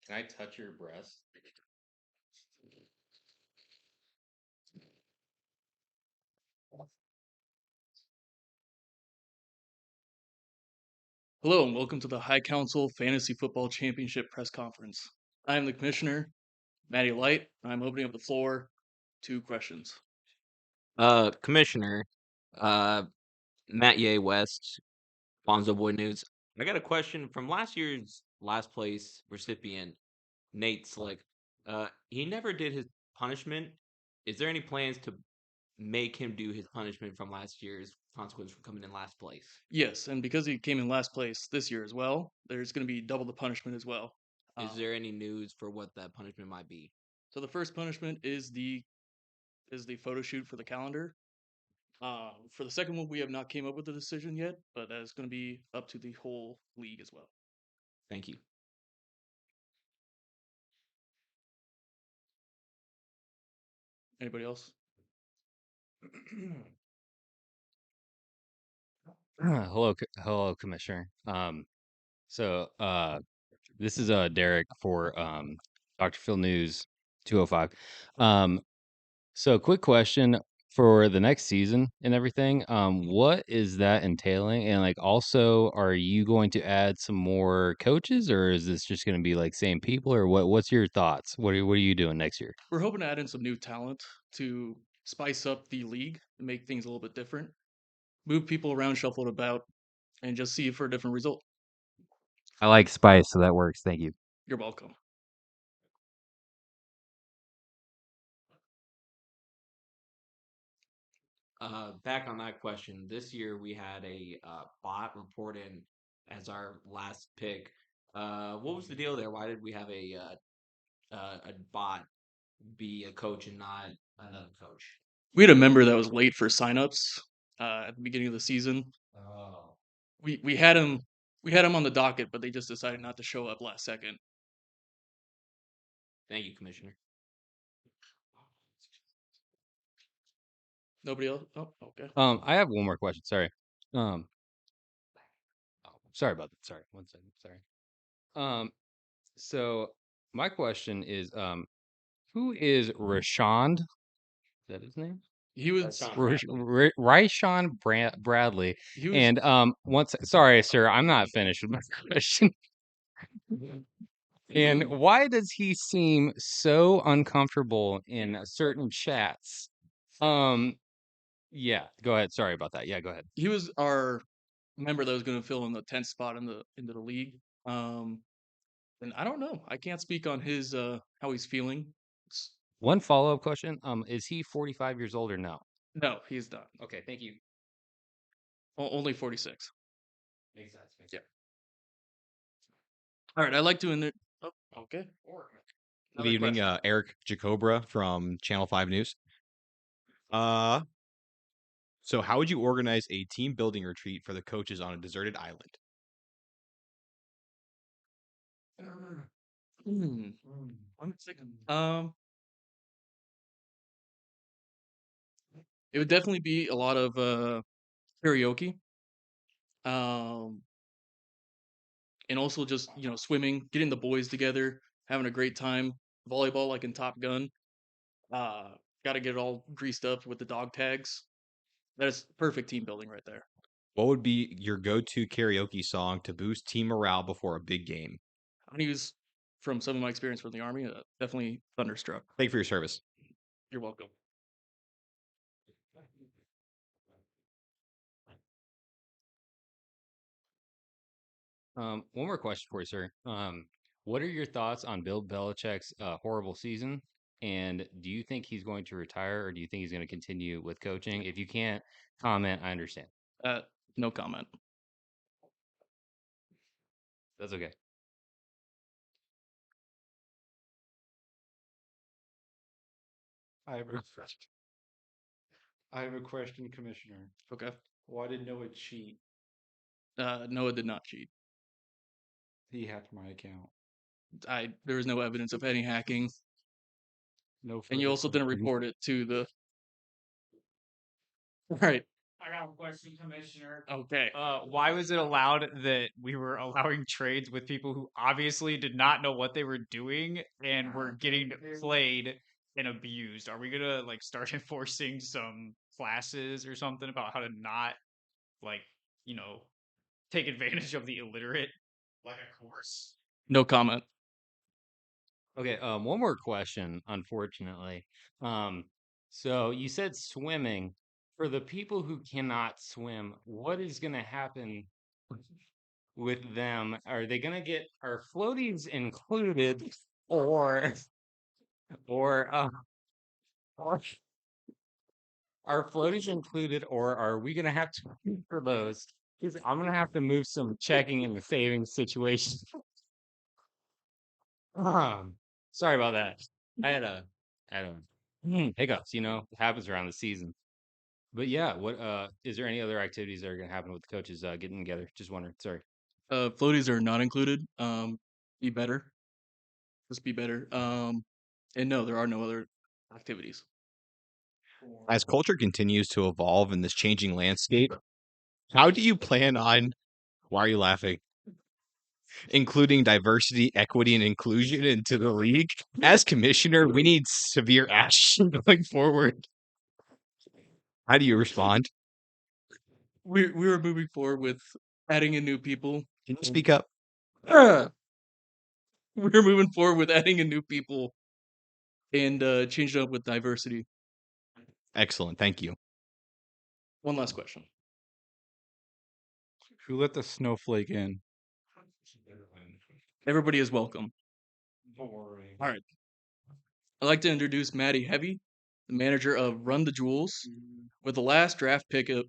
Can I touch your breast? Hello and welcome to the High Council Fantasy Football Championship press conference. I am the commissioner, Matty Light. I'm opening up the floor to questions. Commissioner, uh, Matt Ye West, Bonzo Boy News. I got a question from last year's last place recipient, Nate Slick. He never did his punishment. Is there any plans to make him do his punishment from last year's consequence for coming in last place? Yes, and because he came in last place this year as well, there's going to be double the punishment as well. Is there any news for what that punishment might be? So the first punishment is the photo shoot for the calendar. For the second one, we have not came up with a decision yet, but that is going to be up to the whole league as well. Thank you. Anybody else? Hello, Commissioner. This is Derek for Dr. Phil News 205. Quick question for the next season and everything. What is that entailing? And like, also, are you going to add some more coaches, or is this just going to be like same people, or what? What's your thoughts? What are you doing next year? We're hoping to add in some new talent to spice up the league and make things a little bit different. Move people around, shuffle it about, and just see for a different result. I like spice, so that works. Thank you. You're welcome. Back on that question, this year we had a bot report in as our last pick. What was the deal there? Why did we have a bot be a coach and not another coach? We had a member that was late for signups at the beginning of the season. Oh, We had him on the docket, but they just decided not to show up last second. thank you, Commissioner. Nobody else? Oh, okay. I have one more question. Sorry. Um, sorry about that. Sorry. One second. Sorry. Um, so my question is, who is Rashond? Is that his name? He was Sean Bradley. Ryshawn Bradley. he was And once, sorry, sir, I'm not finished with my question. And why does he seem so uncomfortable in certain chats? Um, yeah, go ahead. Sorry about that. Yeah, go ahead. he was our member that was going to fill in the 10th spot into the league. Um, and I don't know. I can't speak on his how he's feeling. One follow-up question. Is he 45 years old or no? No, he's not. Okay, thank you. Only 46. Makes sense. Yeah. All right. I'd like to Oh, okay. Good Another evening, question. Eric Jacobra from Channel 5 News. Uh, so how would you organize a team building retreat for the coaches on a deserted island? Hmm. 1 second. It would definitely be a lot of karaoke. Um, and also just swimming, getting the boys together, having a great time. Volleyball, like in Top Gun. Uh, Got to get it all greased up with the dog tags. That is perfect team building right there. What would be your go-to karaoke song to boost team morale before a big game? I'm gonna use from some of my experience from the army. Definitely Thunderstruck. Thank you for your service. You're welcome. One more question for you, sir. What are your thoughts on Bill Belichick's horrible season? And do you think he's going to retire, or do you think he's going to continue with coaching? If you can't comment, I understand. Uh, no comment. That's okay. I have a question. I have a question, Commissioner. Okay. Why did Noah cheat? Noah did not cheat. He hacked my account. There was no evidence of any hacking, No and you further also didn't questions. report it to the. All right. I got a question, Commissioner. Okay. Why was it allowed that we were allowing trades with people who obviously did not know what they were doing and were getting played and abused? Are we gonna like start enforcing some classes or something about how to not like take advantage of the illiterate? Like a course. No comment. Okay, one more question, unfortunately. So you said swimming. For the people who cannot swim, what is going to happen with them? Are they going to get are floaties included, or or or are floaties included, or are we going to have to pay for those? 'Cause I'm going to have to move some checking in the savings situation. Um, sorry about that. I had a hiccups, it happens around the season. But yeah, what is there any other activities that are gonna happen with the coaches getting together? Just wondering. Sorry. Floaties are not included. Be better. Just be better. And no, there are no other activities. As culture continues to evolve in this changing landscape, how do you plan on, why are you laughing? Including diversity, equity, and inclusion into the league? As commissioner, we need severe action going forward. How do you respond? We were moving forward with adding in new people. Can you speak up? We're moving forward with adding in new people and changing up with diversity. Excellent. Thank you. One last question. Who let the snowflake in? Everybody is welcome. Boring. All right. I'd like to introduce Maddie Heavy, the manager of Run the Jewels, with the last draft pick at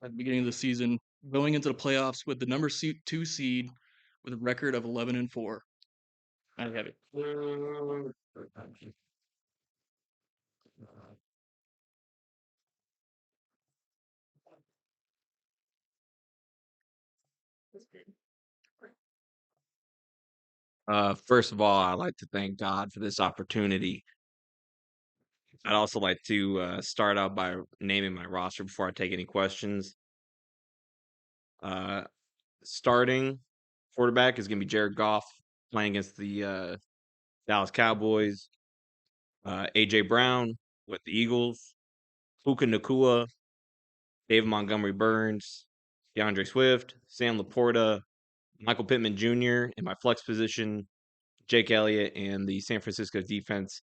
the beginning of the season, going into the playoffs with the number 2 seed with a record of 11-4. Maddie Heavy. First of all, I'd like to thank God for this opportunity. I'd also like to start out by naming my roster before I take any questions. Starting quarterback is going to be Jared Goff playing against the Dallas Cowboys. AJ Brown with the Eagles. Puka Nakua, David Montgomery Burns, DeAndre Swift, Sam Laporta, Michael Pittman Jr. in my flex position, Jake Elliott, and the San Francisco defense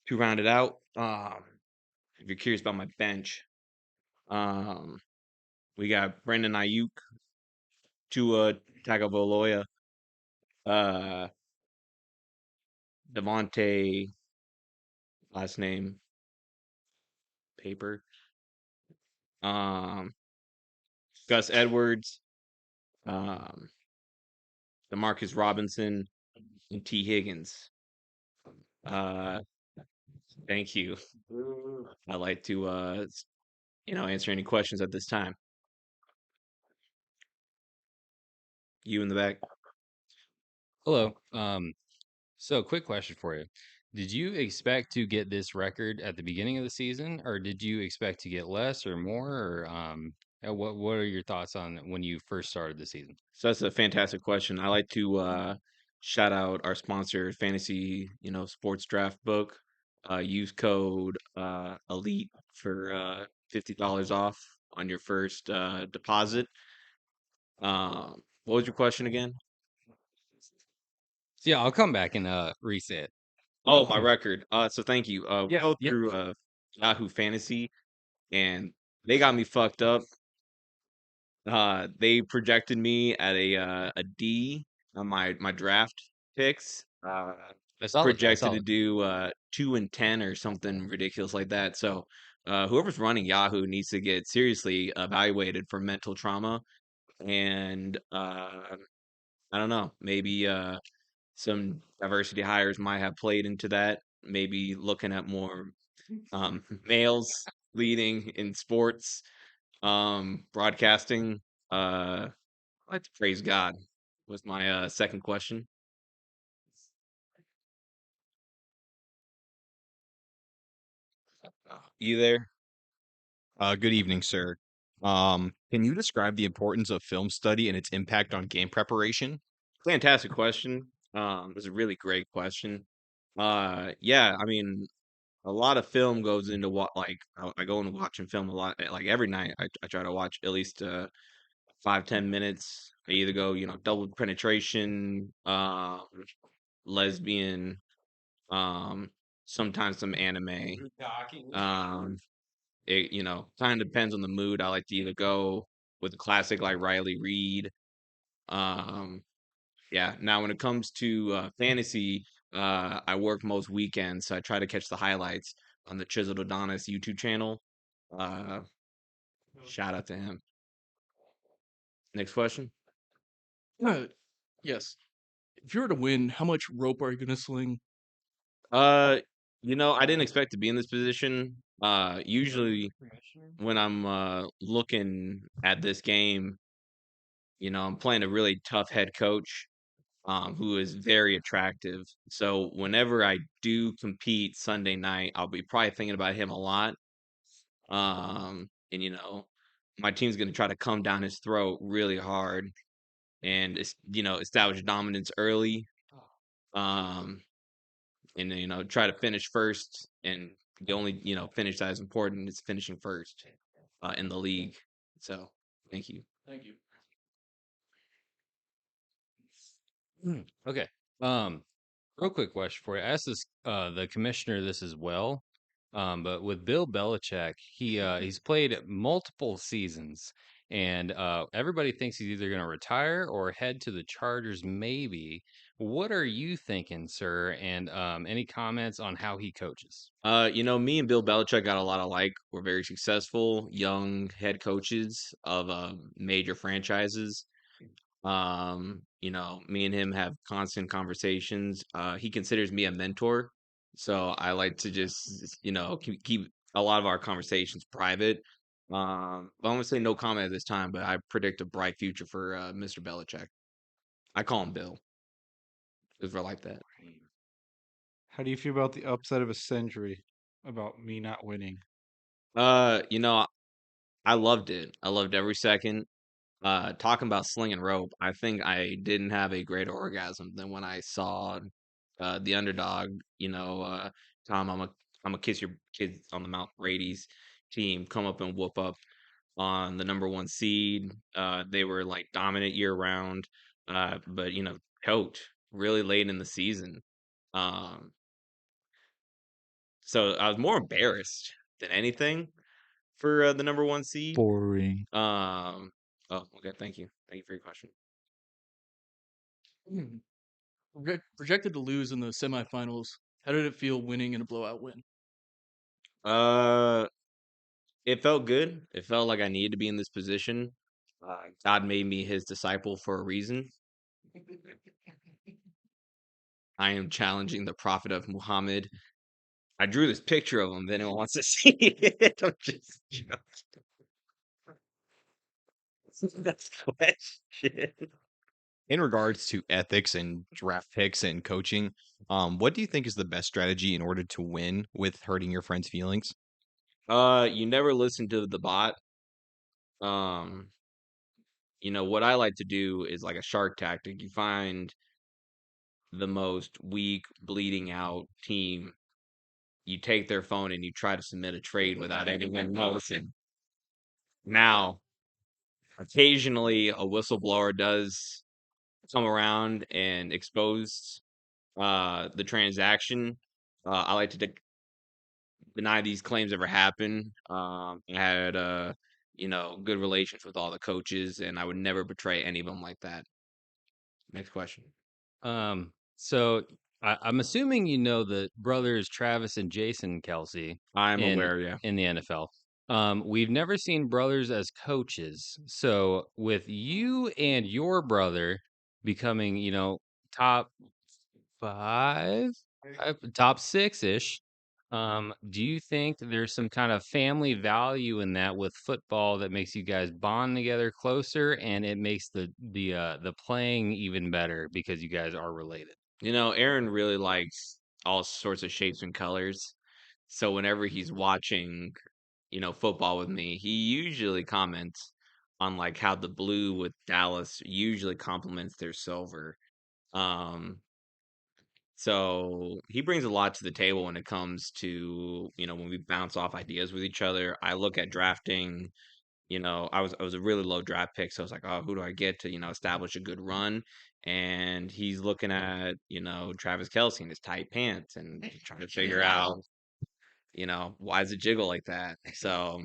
to round it out. If you're curious about my bench, we got Brandon Ayuk, Tua Tagovailoa, uh, Devontae, last name Paper, Gus Edwards, um, Demarcus Robinson, and T. Higgins. Thank you. I'd like to, answer any questions at this time. You in the back. Hello. So quick question for you. Did you expect to get this record at the beginning of the season, or did you expect to get less or more? Or what are your thoughts on when you first started the season? So that's a fantastic question. I like to shout out our sponsor, Fantasy, Sports Draft Book. Use code ELITE for $50 off on your first deposit. What was your question again? So yeah, I'll come back and reset. Oh, my record. So thank you. Yeah, Go yeah. through Yahoo Fantasy, and they got me fucked up. They projected me at a D on my draft picks. That's solid. That's Projected to solid. do 2 and 10 or something ridiculous like that. So whoever's running Yahoo needs to get seriously evaluated for mental trauma. And I don't know, maybe some diversity hires might have played into that. Maybe looking at more males leading in sports, broadcasting. I'd like to praise God was my second question. You there? Good evening, sir. Can you describe the importance of film study and its impact on game preparation? Fantastic question. It's a really great question. Yeah, I mean, a lot of film goes into what like I go and watching film a lot. Like every night, I try to watch at least 5-10 minutes. I either go, double penetration, lesbian, um, sometimes some anime. Um, it kind of depends on the mood. I like to either go with a classic like Riley Reed. Um, yeah. Now, when it comes to fantasy, I work most weekends, so I try to catch the highlights on the Chiseled Adonis YouTube channel. Uh, Shout out to him. Next question. Yes. If you were to win, how much rope are you gonna sling? Uh, I didn't expect to be in this position. Usually when I'm looking at this game, I'm playing a really tough head coach, who is very attractive. So whenever I do compete Sunday night, I'll be probably thinking about him a lot. And my team's gonna try to come down his throat really hard and establish dominance early. Um, and try to finish first. And the only finish that is important is finishing first in the league. So thank you. Thank you. Okay. Um, Real quick question for you. I asked this the commissioner this as well. But with Bill Belichick, he's played multiple seasons, and everybody thinks he's either going to retire or head to the Chargers, maybe. What are you thinking, sir? And any comments on how he coaches? Me and Bill Belichick got a lot alike. We're very successful young head coaches of major franchises. Me and him have constant conversations. He considers me a mentor, so I like to just, keep a lot of our conversations private. But I'm gonna say no comment at this time, but I predict a bright future for Mr. Belichick. I call him Bill because we're like that. How do you feel about the upset of a century about me not winning? Uh, you know, I loved it. I loved every second. Talking about slinging rope, I think I didn't have a greater orgasm than when I saw the underdog, Tom, I'm a kiss your kids on the mouth Brady's team come up and whoop up on the number one seed. They were like dominant year round, but choked really late in the season. Um, so I was more embarrassed than anything for the number one seed. Boring. Oh, okay. Thank you. Thank you for your question. Projected to lose in the semifinals. How did it feel winning in a blowout win? Uh, it felt good. It felt like I needed to be in this position. God made me his disciple for a reason. I am challenging the prophet of Muhammad. I drew this picture of him. If anyone wants to see it, I'm just joking. That's the question. In regards to ethics and draft picks and coaching, what do you think is the best strategy in order to win with hurting your friends' feelings? You never listen to the bot. Um, what I like to do is like a shark tactic. You find the most weak, bleeding out team. You take their phone and you try to submit a trade without anyone noticing. Now, occasionally a whistleblower does come around and expose the transaction. I like to deny these claims ever happen. I had good relations with all the coaches, and I would never betray any of them like that. Next question. So I'm assuming you know the brothers Travis and Jason Kelsey I'm in aware, yeah. in the NFL. We've never seen brothers as coaches. So with you and your brother becoming, top five, top six ish, do you think there's some kind of family value in that with football that makes you guys bond together closer and it makes the playing even better because you guys are related? Aaron really likes all sorts of shapes and colors. So whenever he's watching football with me, he usually comments on like how the blue with Dallas usually complements their silver. Um, so he brings a lot to the table when it comes to, when we bounce off ideas with each other. I look at drafting, I was a really low draft pick, so I was like, oh, who do I get to, establish a good run? And he's looking at, Travis Kelce in his tight pants and trying to figure out, why does it jiggle like that? So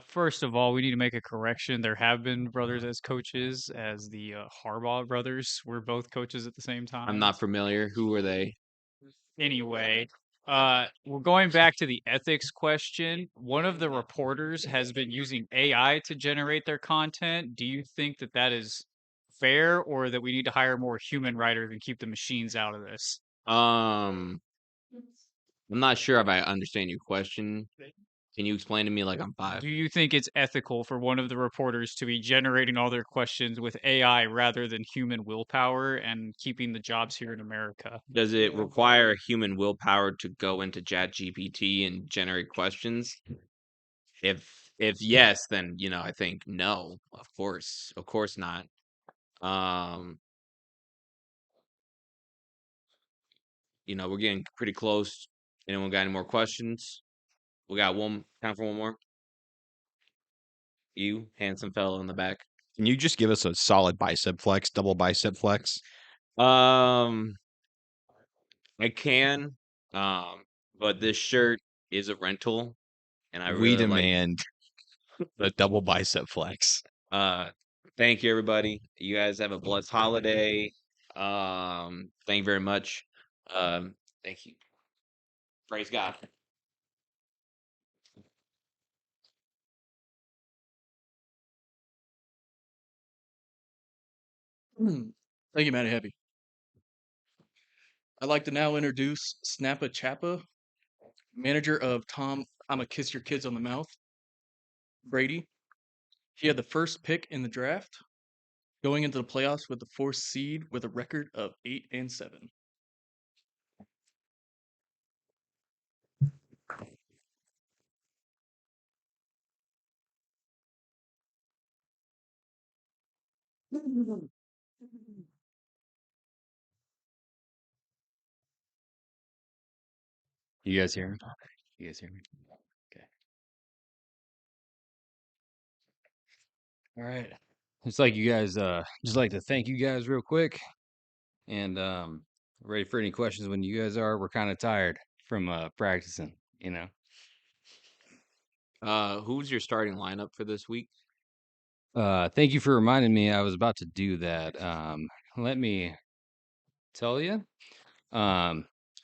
First of all, we need to make a correction. There have been brothers as coaches, as the Harbaugh brothers were both coaches at the same I'm time. not familiar. Who were they? Anyway, we're going back to the ethics question. One of the reporters has been using AI to generate their content. Do you think that that is fair, or that we need to hire more human writers and keep the machines out of this? Um, I'm not sure if I understand your question. Can you explain to me like I'm five? Do you think it's ethical for one of the reporters to be generating all their questions with AI rather than human willpower and keeping the jobs here in America? Does it require human willpower to go into ChatGPT and generate questions? If yes, then I think no. Of course not. Um, we're getting pretty close. Anyone got any more questions? We got time for one more. You, handsome fellow in the back. Can you just give us a solid bicep flex, double bicep flex? Um, I can. But this shirt is a rental, and I We really like. demand the double bicep flex. Thank you, everybody. You guys have a blessed holiday. Thank you very much. Thank you. Praise God. Thank you, Matty Happy. I'd like to now introduce Snappa Chappa, manager of Tom I'ma Kiss Your Kids on the Mouth, Brady. He had the first pick in the draft, going into the playoffs with the fourth seed with a record of 8-7. You guys hear me? You guys hear me? Okay. All right. Just like you guys, just like to thank you guys real quick, and ready for any questions when you guys are. We're kind of tired from practicing, you know. Who's your starting lineup for this week? Thank you for reminding me. I was about to do that. Let me tell you.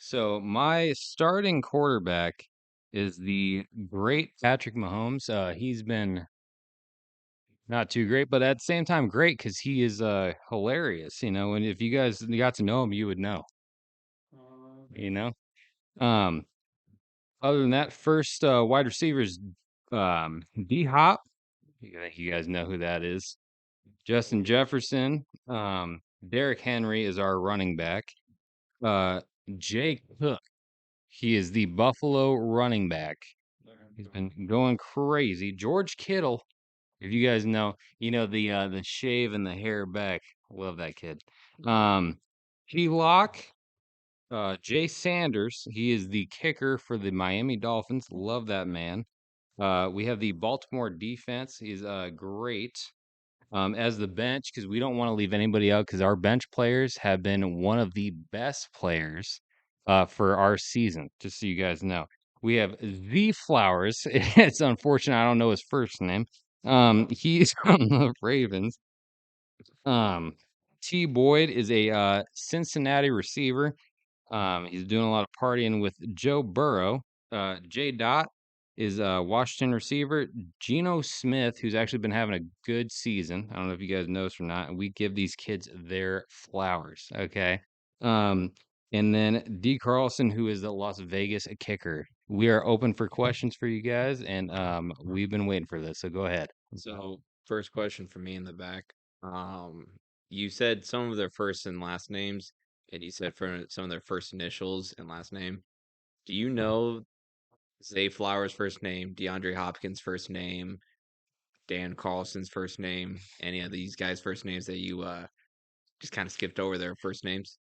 So my starting quarterback is the great Patrick Mahomes. He's been not too great, but at the same time great because he is hilarious. And if you guys got to know him, you would know. You know. Um, Other than that, first wide receivers, D Hop. You guys know who that is. Justin Jefferson. Derrick Henry is our running back. Uh, Jake Cook. He is the Buffalo running back. He's been going crazy. George Kittle, if you guys know, the shave and the hair back. Love that kid. Key Lock, Jay Sanders. He is the kicker for the Miami Dolphins. Love that man. We have the Baltimore defense. He's great. As the bench, because we don't want to leave anybody out, because our bench players have been one of the best players for our season, just so you guys know. We have the Flowers. It's unfortunate I don't know his first name. He's on the Ravens. T. Boyd is a Cincinnati receiver. He's doing a lot of partying with Joe Burrow. J. Dot is a Washington receiver. Geno Smith, who's actually been having a good season. I don't know if you guys noticed or not. We give these kids their flowers. Okay. Um, and then D. Carlson, who is the Las Vegas kicker. We are open for questions for you guys, and we've been waiting for this. So go ahead. So, first question for me in the back. Um, you said some of their first and last names, and you said for some of their first initials and last name. Do you know Zay Flowers' first name, DeAndre Hopkins' first name, Dan Carlson's first name, any of these guys' first names that you just kind of skipped over their first names?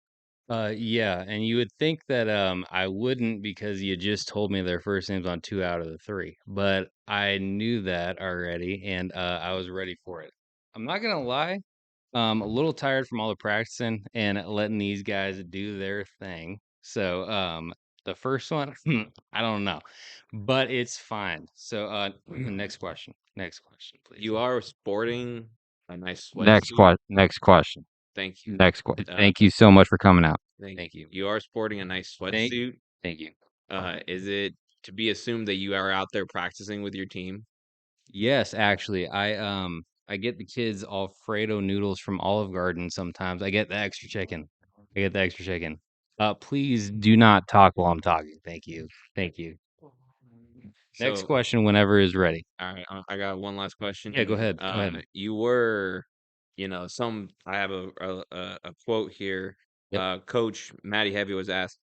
Yeah, and you would think that I wouldn't because you just told me their first names on 2 out of the 3. But I knew that already and I was ready for it. I'm not gonna lie, a little tired from all the practicing and letting these guys do their thing. So, the first one, I don't know, but it's fine. So, next question. Next question, please. You are sporting a nice sweatsuit. Next question. Thank you. Thank you so much for coming out. Thank Thank you. You are sporting a nice Thank sweatsuit. Thank you. Is it to be assumed that you are out there practicing with your team? Yes, actually, I get the kids Alfredo noodles from Olive Garden sometimes. I get the extra chicken. I get the extra chicken. Please do not talk while I'm talking. Thank you. Thank you. Next So, question whenever is ready. all right, I got one last question. Yeah, go ahead. Go ahead. You were, I have a quote here. Yep. Coach Matty Heavy was asked,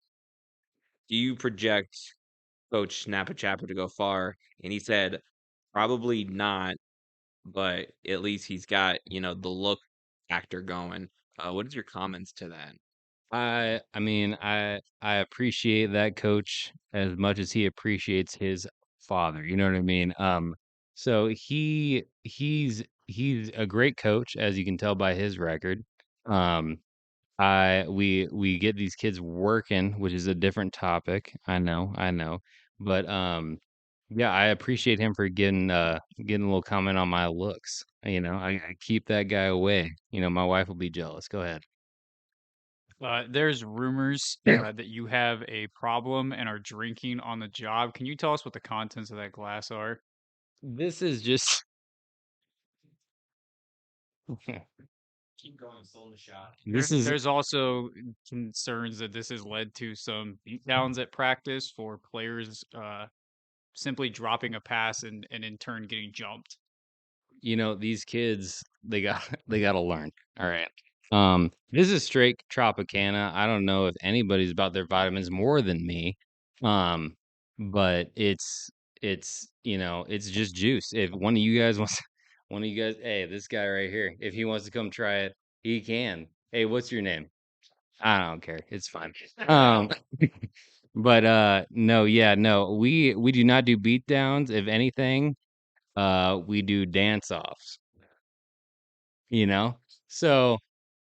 "Do you project Coach Snapper Chapper to go far?" And he said, "Probably not, but at least he's got, the look factor going." What is your comments to that? I mean, I appreciate that coach as much as he appreciates his father. You know what I mean? So he's a great coach, as you can tell by his record. Um, we get these kids working, which is a different topic. I know. But yeah, I appreciate him for getting a little comment on my looks. I keep that guy away. My wife will be jealous. Go ahead. There's rumors that you have a problem and are drinking on the job. Can you tell us what the contents of that glass are? This is just Keep going, still in the shot. this is There's also concerns that this has led to some beatdowns at practice for players simply dropping a pass and in turn getting jumped. these kids they got to learn. All right. This is straight Tropicana. I don't know if anybody's about their vitamins more than me. Um, but it's just juice. If one of you guys wants one of you guys, hey, this guy right here, if he wants to come try it, he can. Hey, what's your name? I don't care. It's fine. Um, but no, yeah, no. We do not do beat downs. If anything, we do dance offs, you know? So,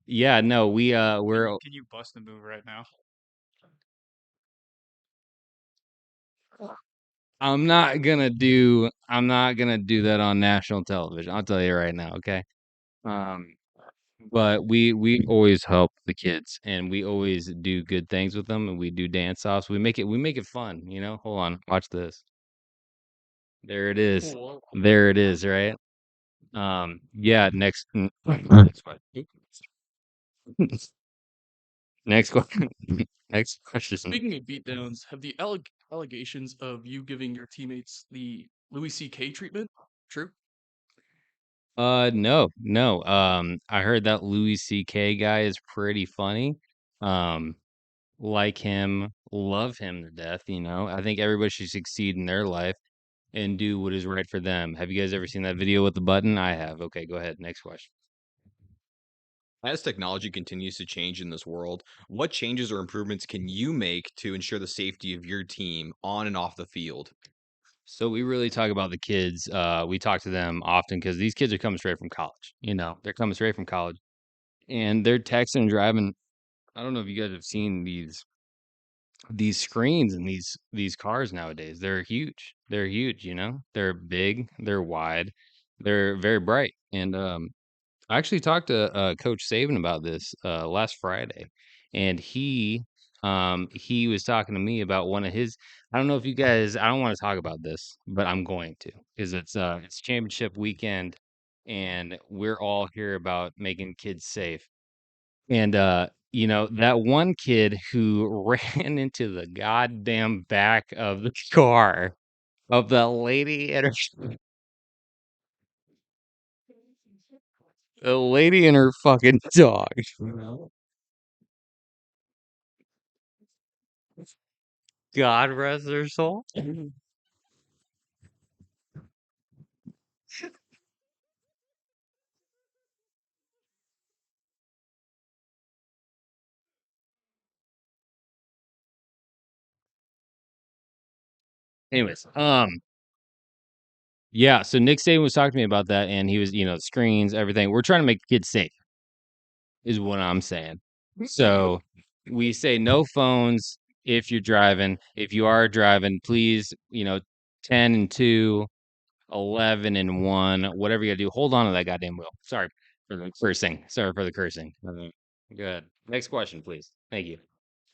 yeah, no, we're Can you bust a move right now? I'm not gonna do that on national television. I'll tell you right now, okay? Um, but we always help the kids and we always do good things with them and we do dance offs. We make it fun. Hold on, watch this. There it is. Cool. There it is, right? Yeah, next question. Next question. Next question. Speaking of beatdowns, have the allegations of you giving your teammates the Louis C.K. treatment true? No, no. I heard that Louis C.K. guy is pretty funny. Um, like him, love him to death. I think everybody should succeed in their life and do what is right for them. Have you guys ever seen that video with the button? I have. Okay, go ahead. Next question. As technology continues to change in this world, what changes or improvements can you make to ensure the safety of your team on and off the field? So we really talk about the kids. We talk to them often because these kids are coming straight from college. They're coming straight from college and they're texting and driving. I don't know if you guys have seen these screens and these cars nowadays. They're huge. They're huge. They're big, they're wide, they're very bright. And I actually talked to Coach Saban about this last Friday, and he was talking to me about one of his. I don't know if you guys. I don't want to talk about this, but I'm going to because it's championship weekend, and we're all here about making kids safe. And that one kid who ran into the goddamn back of the car of the lady and the lady and her fucking dog. God rest her soul. Anyways, yeah. So Nick Saban was talking to me about that, and he was, screens, everything. We're trying to make kids safe, is what I'm saying. So we say no phones if you're driving. If you are driving, please, 10 and 2, 11 and 1, whatever you gotta do. Hold on to that goddamn wheel. Sorry for the cursing. Sorry for the cursing. Good. Next question, please. Thank you.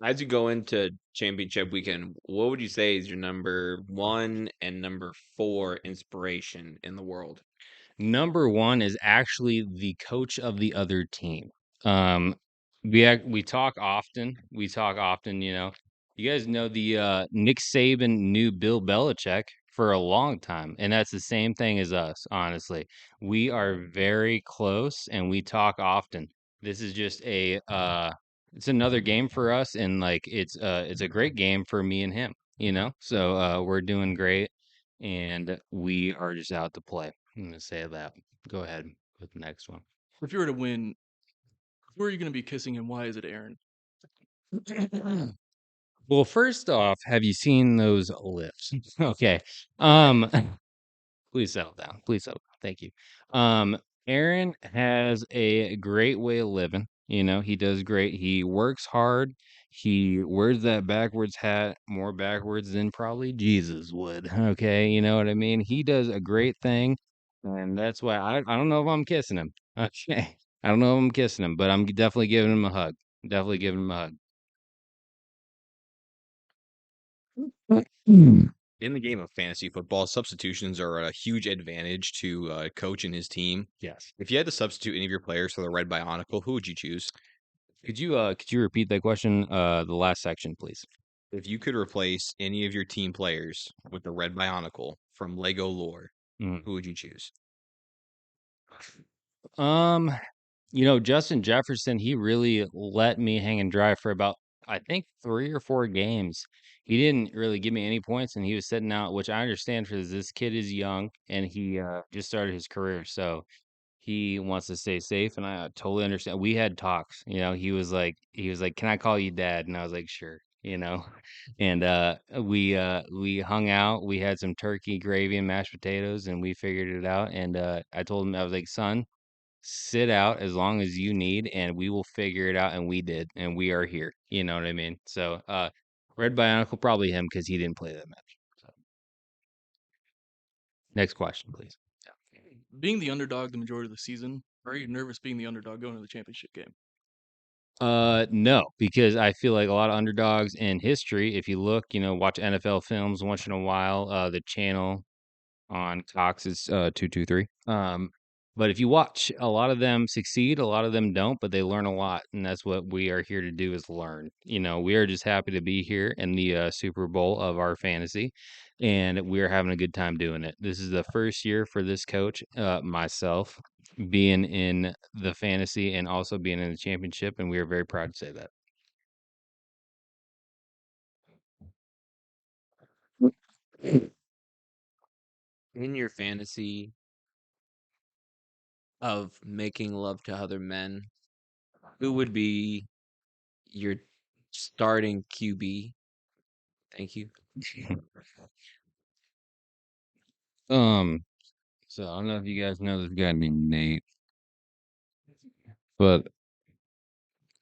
As you go into championship weekend, what would you say is your number 1 and number 4 inspiration in the world? Number 1 is actually the coach of the other team. We talk often. You guys know the Nick Saban knew Bill Belichick for a long time, and that's the same thing as us, honestly. We are very close and we talk often. This is just it's another game for us, and like it's a great game for me and him. So we're doing great and we are just out to play. I'm gonna say that. Go ahead with the next one. If you were to win, who are you going to be kissing and why is it Aaron? Well, first off, have you seen those lips? Okay. Um, please settle down. Please settle down. Thank you. Aaron has a great way of living. He does great. He works hard. He wears that backwards hat more backwards than probably Jesus would. Okay, you know what I mean? He does a great thing, and that's why I don't know if I'm kissing him. Okay. I don't know if I'm kissing him, but I'm definitely giving him a hug. Definitely giving him a hug. In the game of fantasy football, substitutions are a huge advantage to coach and his team. Yes. If you had to substitute any of your players for the Red Bionicle, who would you choose? Could you repeat that question? The last section, please. If you could replace any of your team players with the Red Bionicle from Lego lore, Mm. who would you choose? Um, Justin Jefferson, he really let me hang and dry for about, I think, 3 or 4 games. He didn't really give me any points, and he was sitting out, which I understand because this kid is young and he just started his career, so he wants to stay safe, and I totally understand. We had talks, he was like, "Can I call you dad?" And I was like, "Sure." And we hung out. We had some turkey gravy and mashed potatoes, and we figured it out. And I told him, I was like, "Son, sit out as long as you need, and we will figure it out." And we did, and we are here. You know what I mean? So, Red Bionicle, probably him because he didn't play that match. So, next question, please. Being the underdog the majority of the season, are you nervous being the underdog going to the championship game? No, because I feel like a lot of underdogs in history, if you look, watch NFL films once in a while, the channel on Cox is 223. But if you watch, a lot of them succeed, a lot of them don't, but they learn a lot, and that's what we are here to do, is learn. We are just happy to be here in the Super Bowl of our fantasy, and we're having a good time doing it. This is the first year for this coach, myself, being in the fantasy and also being in the championship, and we are very proud to say that. In your fantasy of making love to other men, who would be your starting QB? Thank you. Um, so I don't know if you guys know this guy named Nate, but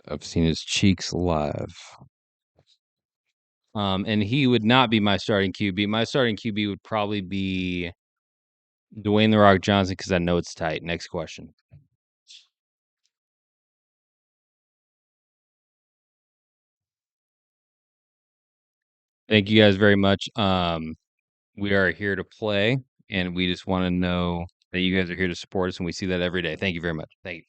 I've seen his cheeks live. And he would not be my starting QB. My starting QB would probably be Dwayne the Rock Johnson because I know it's tight. Next question. Thank you guys very much. We are here to play, and we just want to know that you guys are here to support us, and we see that every day. Thank you very much. Thank you.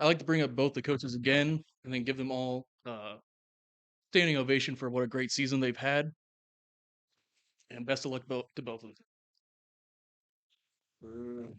I like to bring up both the coaches again and then give them all standing ovation for what a great season they've had. And best of luck to both of them.